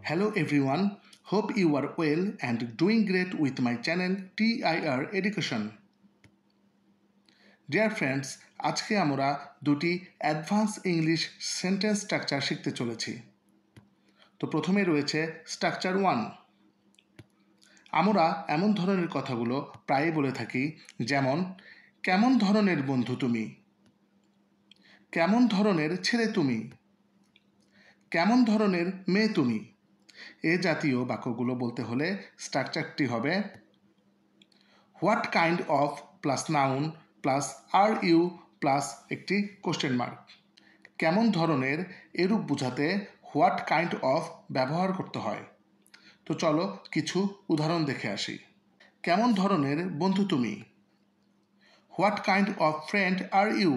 Hello everyone, hope you are well and doing great with my channel TIR Education. Dear friends, আজকে আমরা দুটি advance English sentence structure শিখতে চলেছি। তো প্রথমে রয়েছে স্ট্রাকচার 1। আমরা এমন ধরনের কথাগুলো প্রায়ই বলে থাকি, যেমন কেমন ধরনের বন্ধু তুমি, কেমন ধরনের ছেলে তুমি, কেমন ধরনের মেয়ে তুমি। এ জাতীয় বাক্যগুলো বলতে হলে স্ট্রাকচারটি হবে what kind of plus noun plus are you plus একটি কোশ্চেন মার্ক। কেমন ধরনের এরূপ বোঝাতে হোয়াট কাইন্ড অফ ব্যবহার করতে হয়। তো চলো কিছু উদাহরণ দেখে আসি। কেমন ধরনের বন্ধু তুমি, what kind of friend are you,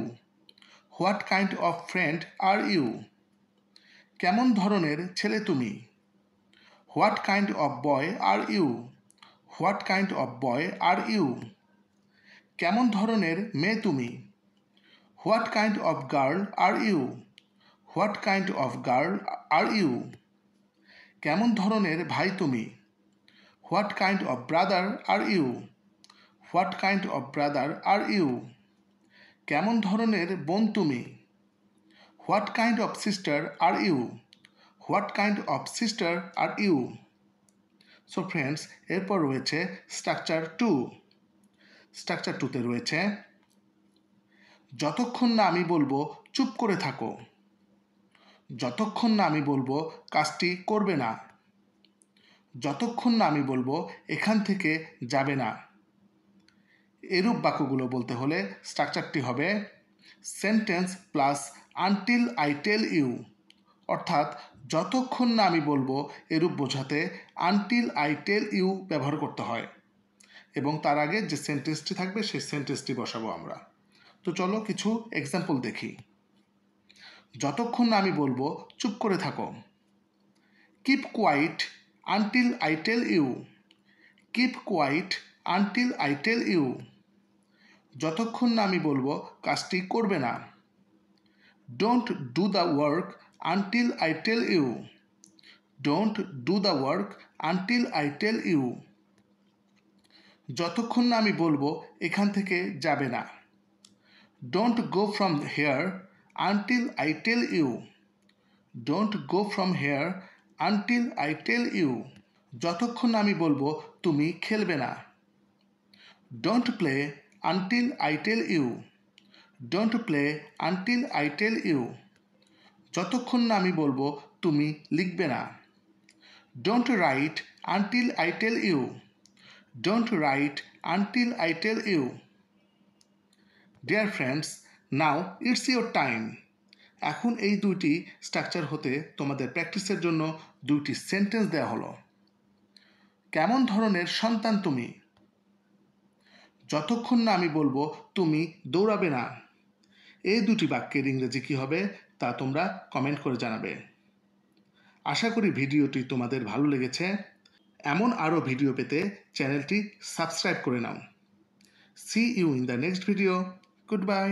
what kind of friend are you. কেমন ধরনের ছেলে তুমি, what kind of boy are you, what kind of boy are you. কেমন ধরনের মেয়ে তুমি, what kind of girl are you, what kind of girl are you. কেমন ধরনের ভাই তুমি, what kind of brother are you, what kind of brother are you. কেমন ধরনের বোন তুমি, what kind of sister are you, what kind of sister are you. So friends, এরপর রয়েছে স্ট্রাকচার 2। স্ট্রাকচার 2তে রয়েছে যতক্ষণ না আমি বলবো চুপ করে থাকো, যতক্ষণ না আমি বলবো কাজটি করবে না, যতক্ষণ না আমি বলবো এখান থেকে যাবে না। এরূপ বাক্যগুলো বলতে হলে স্ট্রাকচারটি হবে sentence plus until I tell you, অর্থাৎ যতক্ষণ না আমি বলবো এরূপ বোঝাতে আনটিল আই টেল ইউ ব্যবহার করতে হয়, এবং তার আগে যে সেন্টেন্সটি থাকবে সেই সেন্টেন্সটি বসাবো আমরা। তো চলো কিছু এক্সাম্পল দেখি। যতক্ষণ না আমি বলবো চুপ করে থাকো, keep quiet until I tell you, keep quiet until I tell you. যতক্ষণ না আমি বলবো কাজটি করবে না, don't do the work until I tell you, don't do the work until I tell you. যতক্ষণ না আমি বলবো এখান থেকে যাবে না, don't go from here until I tell you, don't go from here until I tell you. যতক্ষণ না আমি বলবো তুমি খেলবে না, don't play until I tell you, don't play until I tell you. যতক্ষণ না আমি বলবো তুমি লিখবে না, don't write until I tell you, don't write until I tell you. Dear friends, now it's your time. এখন এই দুইটি স্ট্রাকচার হতে তোমাদের প্র্যাকটিসের জন্য দুইটি সেন্টেন্স দেওয়া হলো। কেমন ধরনের সন্তান তুমি, যতক্ষণ না আমি বলবো তুমি দৌড়াবে না। এই দুটি বাক্যের ইংরেজি কী হবে তা তোমরা কমেন্ট করে জানাবে। আশা করি ভিডিওটি তোমাদের ভালো লেগেছে। এমন আরও ভিডিও পেতে চ্যানেলটি সাবস্ক্রাইব করে নাও। See you in the next video. Good bye.